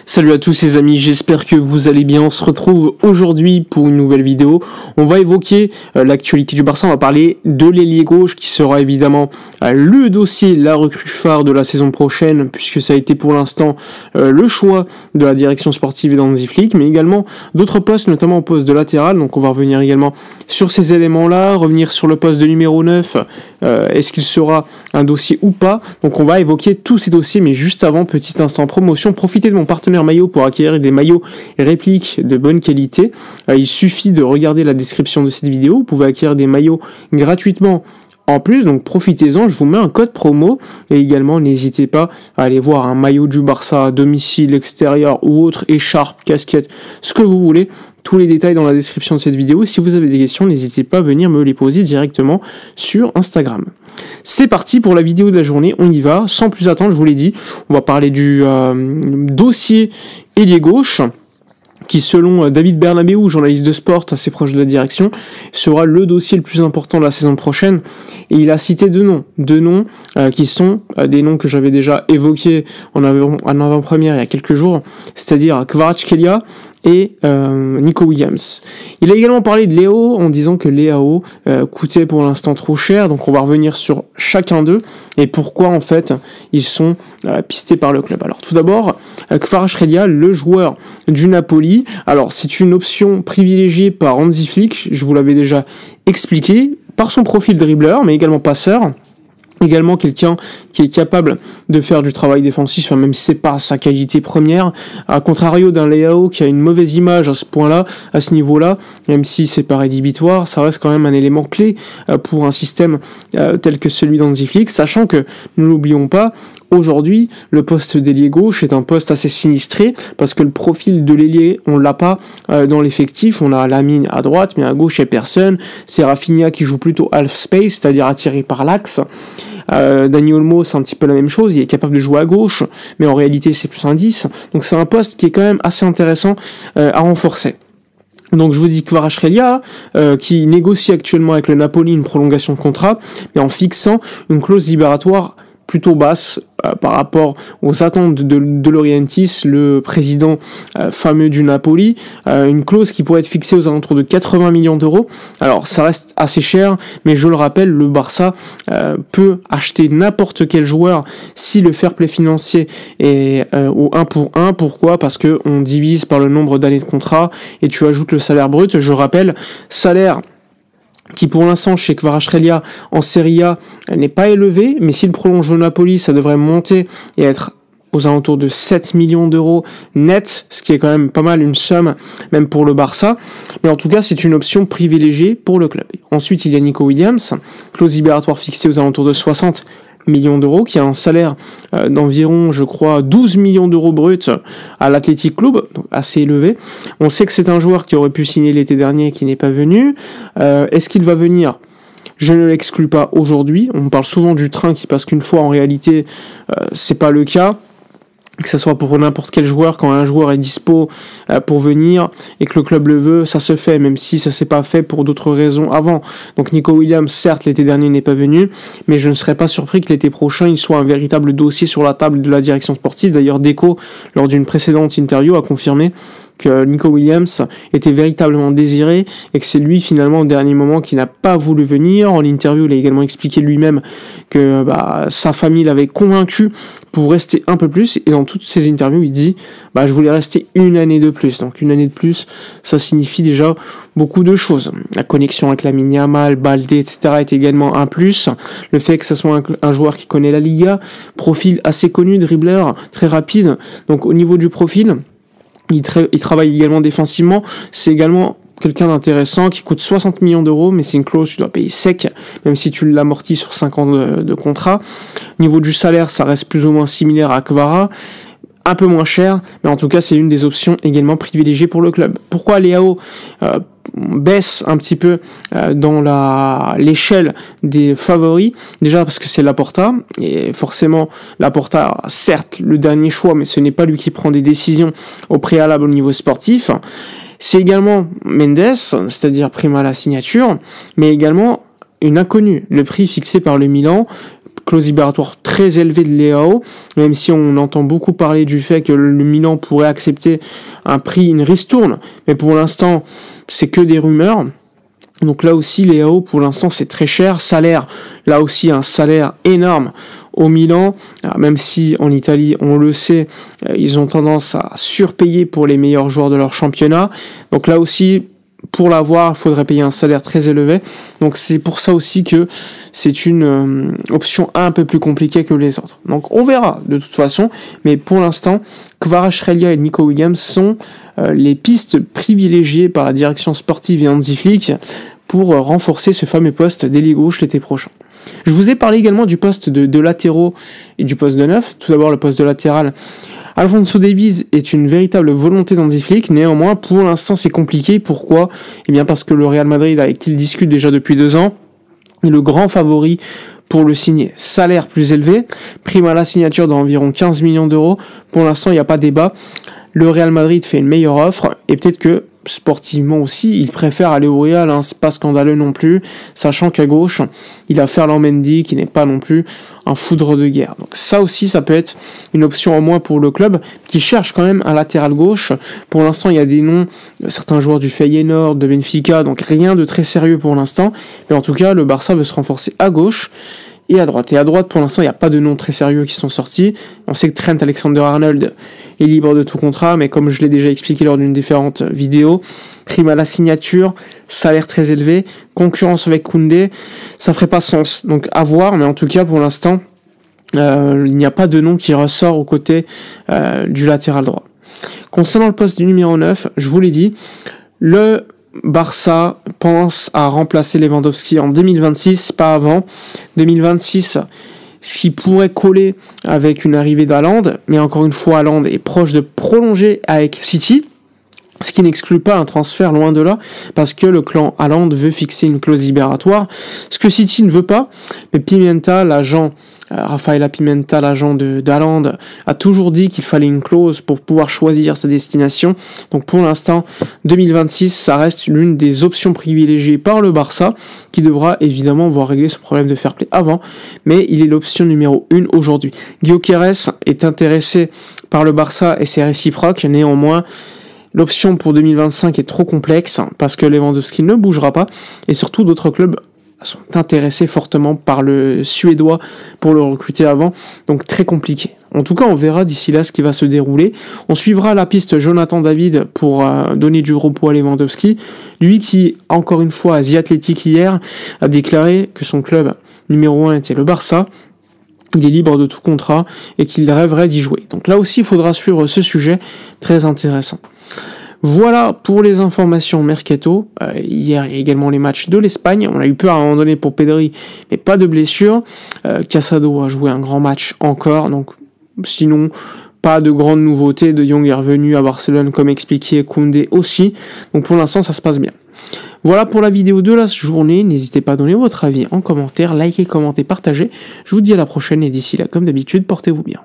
Salut à tous les amis, j'espère que vous allez bien. On se retrouve aujourd'hui pour une nouvelle vidéo. On va évoquer l'actualité du Barça, on va parler de l'ailier gauche qui sera évidemment le dossier, la recrue phare de la saison prochaine, puisque ça a été pour l'instant le choix de la direction sportive et d'Hansi Flick, mais également d'autres postes, notamment au poste de latéral. Donc on va revenir également sur ces éléments-là, revenir sur le poste de numéro 9, est-ce qu'il sera un dossier ou pas. Donc on va évoquer tous ces dossiers, mais juste avant, petit instant promotion, profitez de mon partenaire maillot pour acquérir des maillots répliques de bonne qualité. Il suffit de regarder la description de cette vidéo, vous pouvez acquérir des maillots gratuitement en plus, donc profitez-en, je vous mets un code promo et également n'hésitez pas à aller voir un maillot du Barça, domicile, extérieur ou autre, écharpe, casquette, ce que vous voulez. Tous les détails dans la description de cette vidéo. Si vous avez des questions, n'hésitez pas à venir me les poser directement sur Instagram. C'est parti pour la vidéo de la journée, on y va, sans plus attendre, je vous l'ai dit, on va parler du dossier ailier gauche, qui selon David Bernabéu, journaliste de sport assez proche de la direction, sera le dossier le plus important de la saison prochaine. Et il a cité deux noms qui sont des noms que j'avais déjà évoqués en avant-première il y a quelques jours, c'est-à-dire Kvaratskhelia et Nico Williams. Il a également parlé de Léo en disant que Léo coûtait pour l'instant trop cher, donc on va revenir sur chacun d'eux et pourquoi en fait ils sont pistés par le club. Alors tout d'abord, Kvaratskhelia, le joueur du Napoli. Alors c'est une option privilégiée par Hansi Flick, je vous l'avais déjà expliqué, par son profil dribbleur mais également passeur. Également quelqu'un qui est capable de faire du travail défensif, même si c'est pas sa qualité première, à contrario d'un Leao qui a une mauvaise image à ce point-là, à ce niveau-là, même si c'est pas rédhibitoire, ça reste quand même un élément clé pour un système tel que celui d'Hansi Flick, sachant que, ne l'oublions pas, aujourd'hui, le poste d'ailier gauche est un poste assez sinistré, parce que le profil de l'ailier, on l'a pas dans l'effectif, on a Lamine à droite, mais à gauche, il n'y a personne, c'est Rafinha qui joue plutôt half space, c'est-à-dire attiré par l'axe. Dani Olmo, c'est un petit peu la même chose, il est capable de jouer à gauche, mais en réalité c'est plus un 10, donc c'est un poste qui est quand même assez intéressant à renforcer. Donc je vous dis Kvaratskhelia qui négocie actuellement avec le Napoli une prolongation de contrat, mais en fixant une clause libératoire plutôt basse par rapport aux attentes de Laurentiis, le président fameux du Napoli, une clause qui pourrait être fixée aux alentours de 80 millions d'euros. Alors ça reste assez cher, mais je le rappelle, le Barça peut acheter n'importe quel joueur si le fair play financier est au 1 pour 1. Pourquoi ? Parce que on divise par le nombre d'années de contrat et tu ajoutes le salaire brut. Je rappelle, salaire qui pour l'instant chez Kvaratskhelia en Serie A n'est pas élevé, mais s'il prolonge au Napoli, ça devrait monter et être aux alentours de 7 millions d'euros net, ce qui est quand même pas mal, une somme même pour le Barça, mais en tout cas c'est une option privilégiée pour le club. Ensuite il y a Nico Williams, clause libératoire fixée aux alentours de 60 millions d'euros, qui a un salaire d'environ, je crois, 12 millions d'euros bruts à l'Athletic Club, donc assez élevé. On sait que c'est un joueur qui aurait pu signer l'été dernier et qui n'est pas venu. Est-ce qu'il va venir ? Je ne l'exclus pas aujourd'hui. On parle souvent du train qui passe qu'une fois, en réalité, c'est pas le cas. Que ce soit pour n'importe quel joueur, quand un joueur est dispo pour venir et que le club le veut, ça se fait, même si ça s'est pas fait pour d'autres raisons avant. Donc Nico Williams, certes, l'été dernier n'est pas venu, mais je ne serais pas surpris que l'été prochain, il soit un véritable dossier sur la table de la direction sportive. D'ailleurs, Deco, lors d'une précédente interview, a confirmé que Nico Williams était véritablement désiré et que c'est lui finalement au dernier moment qui n'a pas voulu venir. En interview, il a également expliqué lui-même que sa famille l'avait convaincu pour rester un peu plus, et dans toutes ses interviews il dit je voulais rester une année de plus. Donc une année de plus, ça signifie déjà beaucoup de choses. La connexion avec Lamine Yamal, Baldé, etc. est également un plus. Le fait que ce soit un joueur qui connaît la Liga, profil assez connu, dribbleur, très rapide. Donc au niveau du profil, il travaille également défensivement, c'est également quelqu'un d'intéressant qui coûte 60 millions d'euros, mais c'est une clause, tu dois payer sec, même si tu l'amortis sur 5 ans de contrat. Au niveau du salaire, ça reste plus ou moins similaire à Kvara, un peu moins cher, mais en tout cas c'est une des options également privilégiées pour le club. Pourquoi Léo baisse un petit peu dans l'échelle des favoris? Déjà parce que c'est Laporta, et forcément Laporta, certes le dernier choix, mais ce n'est pas lui qui prend des décisions au préalable au niveau sportif. C'est également Mendes, c'est-à-dire prime à la signature, mais également une inconnue, le prix fixé par le Milan, clause libératoire très élevée de Leao, même si on entend beaucoup parler du fait que le Milan pourrait accepter un prix, une ristourne, mais pour l'instant, c'est que des rumeurs. Donc là aussi, Leao, pour l'instant, c'est très cher. Salaire, là aussi, un salaire énorme au Milan. Alors, même si en Italie, on le sait, ils ont tendance à surpayer pour les meilleurs joueurs de leur championnat. Donc là aussi, pour l'avoir, il faudrait payer un salaire très élevé. Donc c'est pour ça aussi que c'est une option un peu plus compliquée que les autres. Donc on verra de toute façon. Mais pour l'instant, Kvaratskhelia et Nico Williams sont les pistes privilégiées par la direction sportive et Hansi Flick pour renforcer ce fameux poste d'ailier gauche l'été prochain. Je vous ai parlé également du poste de latéraux et du poste de neuf. Tout d'abord le poste de latéral. Alphonso Davies est une véritable volonté d'Hansi Flick, néanmoins pour l'instant c'est compliqué. Pourquoi ? Eh bien parce que le Real Madrid, avec qui il discute déjà depuis 2 ans, est le grand favori pour le signer. Salaire plus élevé, prime à la signature d'environ 15 millions d'euros. Pour l'instant il n'y a pas débat. Le Real Madrid fait une meilleure offre et peut-être que sportivement aussi, il préfère aller au Real, hein, c'est pas scandaleux non plus, sachant qu'à gauche, il a Ferland Mendy qui n'est pas non plus un foudre de guerre. Donc ça aussi, ça peut être une option en moins pour le club qui cherche quand même un latéral gauche. Pour l'instant, il y a des noms, certains joueurs du Feyenoord, de Benfica, donc rien de très sérieux pour l'instant. Mais en tout cas, le Barça veut se renforcer à gauche et à droite. Et à droite, pour l'instant, il n'y a pas de noms très sérieux qui sont sortis. On sait que Trent Alexander-Arnold est libre de tout contrat, mais comme je l'ai déjà expliqué lors d'une différente vidéo, prime à la signature, salaire très élevé, concurrence avec Koundé, ça ferait pas sens. Donc à voir, mais en tout cas, pour l'instant, il n'y a pas de nom qui ressort aux côtés du latéral droit. Concernant le poste du numéro 9, je vous l'ai dit, le Barça pense à remplacer Lewandowski en 2026, pas avant. 2026, ce qui pourrait coller avec une arrivée d'Haaland, mais encore une fois, Haaland est proche de prolonger avec City, ce qui n'exclut pas un transfert loin de là, parce que le clan Haaland veut fixer une clause libératoire, ce que City ne veut pas, mais Pimenta, l'agent, Rafaela Pimenta, l'agent de Haaland, a toujours dit qu'il fallait une clause pour pouvoir choisir sa destination. Donc pour l'instant, 2026, ça reste l'une des options privilégiées par le Barça, qui devra évidemment voir régler ce problème de fair play avant, mais il est l'option numéro 1 aujourd'hui. Gyökeres est intéressé par le Barça et c'est réciproque, néanmoins, l'option pour 2025 est trop complexe parce que Lewandowski ne bougera pas et surtout d'autres clubs sont intéressés fortement par le Suédois pour le recruter avant, donc très compliqué. En tout cas, on verra d'ici là ce qui va se dérouler. On suivra la piste Jonathan David pour donner du repos à Lewandowski, lui qui, encore une fois, à The Athletic hier, a déclaré que son club numéro 1 était le Barça. Il est libre de tout contrat et qu'il rêverait d'y jouer. Donc là aussi, il faudra suivre ce sujet très intéressant. Voilà pour les informations mercato. Hier, il y a également les matchs de l'Espagne. On a eu peur à un moment donné pour Pedri, mais pas de blessure. Casado a joué un grand match encore. Donc, sinon, pas de grandes nouveautés. De Jong est revenu à Barcelone, comme expliqué, Koundé aussi. Donc pour l'instant, ça se passe bien. Voilà pour la vidéo de la journée. N'hésitez pas à donner votre avis en commentaire, likez, commentez, partagez. Je vous dis à la prochaine et d'ici là, comme d'habitude, portez-vous bien.